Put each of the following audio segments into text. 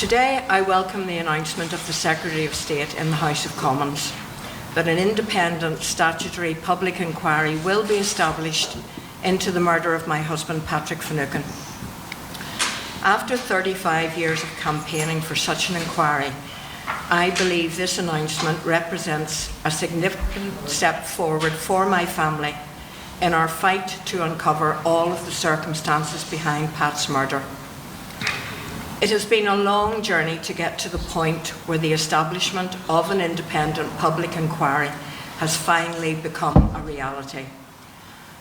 Today, I welcome the announcement of the Secretary of State in the House of Commons that an independent statutory public inquiry will be established into the murder of my husband, Patrick Finucane. After 35 years of campaigning for such an inquiry, I believe this announcement represents a significant step forward for my family in our fight to uncover all of the circumstances behind Pat's murder. It has been a long journey to get to the point where the establishment of an independent public inquiry has finally become a reality.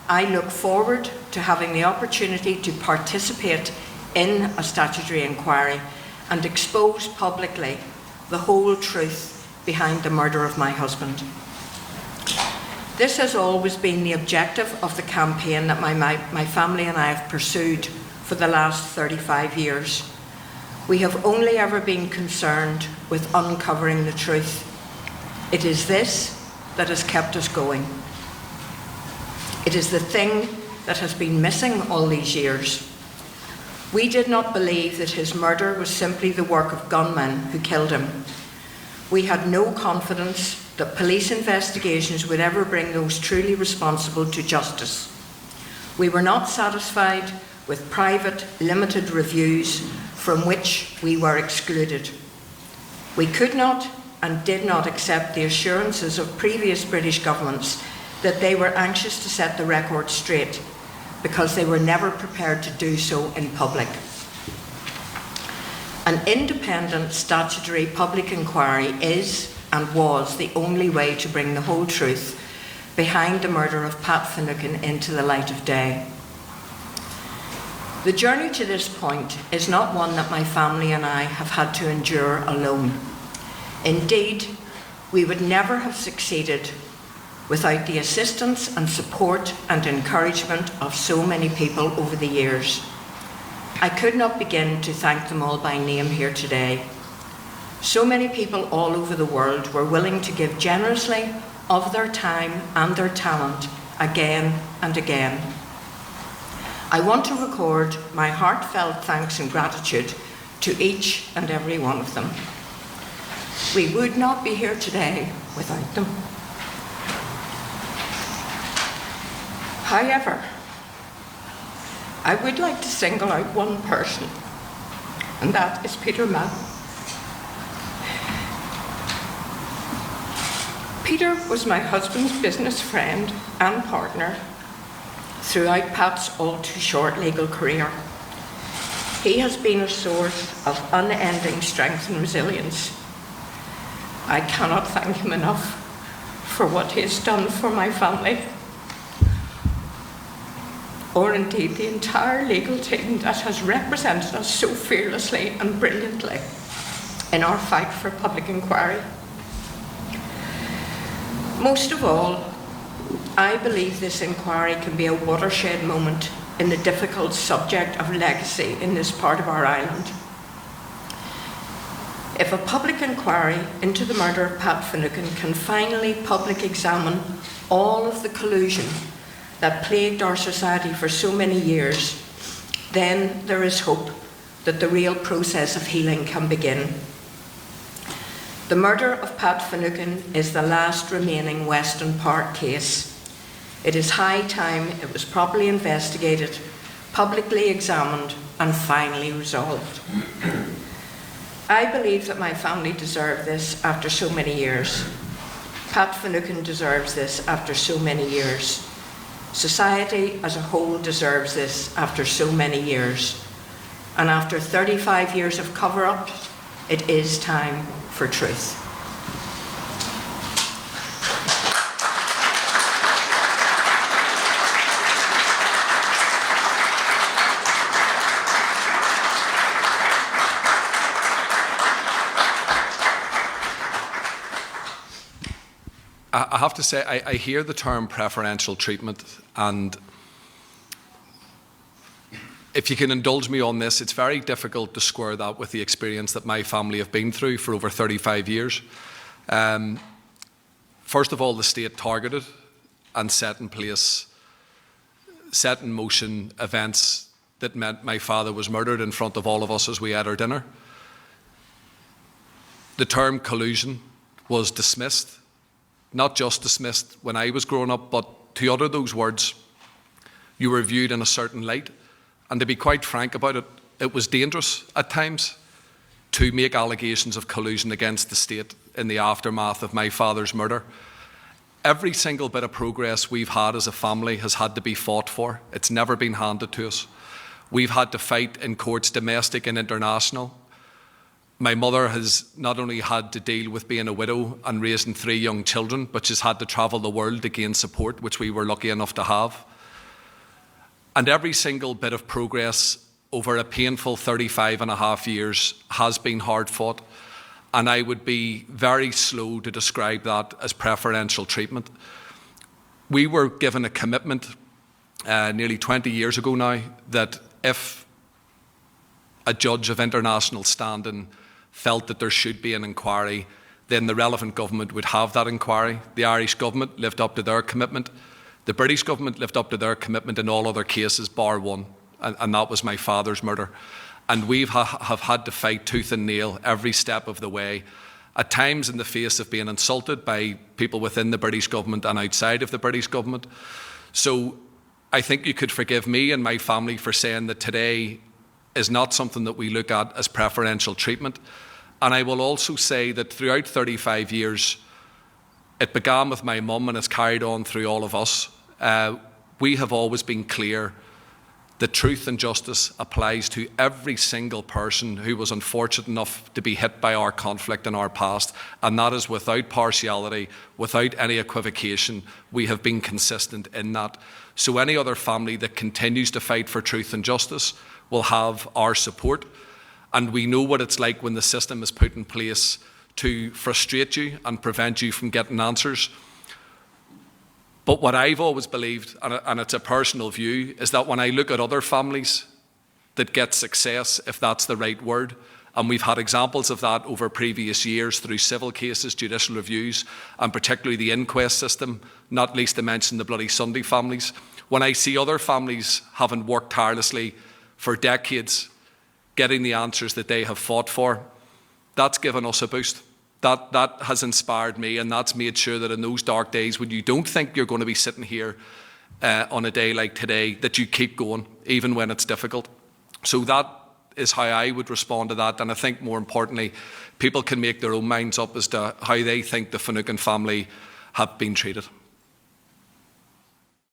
I look forward to having the opportunity to participate in a statutory inquiry and expose publicly the whole truth behind the murder of my husband. This has always been the objective of the campaign that my family and I have pursued for the last 35 years. We have only ever been concerned with uncovering the truth. It is this that has kept us going. It is the thing that has been missing all these years. We did not believe that his murder was simply the work of gunmen who killed him. We had no confidence that police investigations would ever bring those truly responsible to justice. We were not satisfied with private, limited reviews from which we were excluded. We could not and did not accept the assurances of previous British governments that they were anxious to set the record straight, because they were never prepared to do so in public. An independent statutory public inquiry is and was the only way to bring the whole truth behind the murder of Pat Finucane into the light of day. The journey to this point is not one that my family and I have had to endure alone. Indeed, we would never have succeeded without the assistance and support and encouragement of so many people over the years. I could not begin to thank them all by name here today. So many people all over the world were willing to give generously of their time and their talent again and again. I want to record my heartfelt thanks and gratitude to each and every one of them. We would not be here today without them. However, I would like to single out one person, and that is Peter Mann. Peter was my husband's business friend and partner throughout Pat's all-too-short legal career. He has been a source of unending strength and resilience. I cannot thank him enough for what he has done for my family, or indeed the entire legal team that has represented us so fearlessly and brilliantly in our fight for public inquiry. Most of all, I believe this inquiry can be a watershed moment in the difficult subject of legacy in this part of our island. If a public inquiry into the murder of Pat Finucane can finally publicly examine all of the collusion that plagued our society for so many years, then there is hope that the real process of healing can begin. The murder of Pat Finucane is the last remaining Weston Park case. It is high time it was properly investigated, publicly examined, and finally resolved. I believe that my family deserve this after so many years. Pat Finucane deserves this after so many years. Society as a whole deserves this after so many years. And after 35 years of cover-up, it is time for truth. I have to say, I hear the term preferential treatment, and if you can indulge me on this, it's very difficult to square that with the experience that my family have been through for over 35 years. First of all, the state targeted and set in motion events that meant my father was murdered in front of all of us as we ate our dinner. The term collusion was dismissed, not just dismissed when I was growing up, but to utter those words, you were viewed in a certain light. And to be quite frank about it, it was dangerous at times to make allegations of collusion against the state in the aftermath of my father's murder. Every single bit of progress we've had as a family has had to be fought for. It's never been handed to us. We've had to fight in courts, domestic and international. My mother has not only had to deal with being a widow and raising 3 young children, but she's had to travel the world to gain support, which we were lucky enough to have. And every single bit of progress over a painful 35 and a half years has been hard fought. And I would be very slow to describe that as preferential treatment. We were given a commitment nearly 20 years ago now that if a judge of international standing felt that there should be an inquiry, then the relevant government would have that inquiry. The Irish government lived up to their commitment. The British government lived up to their commitment in all other cases, bar one, and that was my father's murder. And we have had to fight tooth and nail every step of the way, at times in the face of being insulted by people within the British government and outside of the British government. So I think you could forgive me and my family for saying that today is not something that we look at as preferential treatment. And I will also say that throughout 35 years, it began with my mum and has carried on through all of us. We have always been clear that truth and justice applies to every single person who was unfortunate enough to be hit by our conflict in our past, and that is without partiality, without any equivocation. We have been consistent in that. So any other family that continues to fight for truth and justice will have our support, and we know what it's like when the system is put in place to frustrate you and prevent you from getting answers. But what I've always believed, and it's a personal view, is that when I look at other families that get success, if that's the right word, and we've had examples of that over previous years through civil cases, judicial reviews, and particularly the inquest system, not least to mention the Bloody Sunday families. When I see other families having worked tirelessly for decades, getting the answers that they have fought for, that's given us a boost. That has inspired me, and that's made sure that in those dark days when you don't think you're going to be sitting here on a day like today, that you keep going, even when it's difficult. So that is how I would respond to that, and I think more importantly, people can make their own minds up as to how they think the Finucane family have been treated.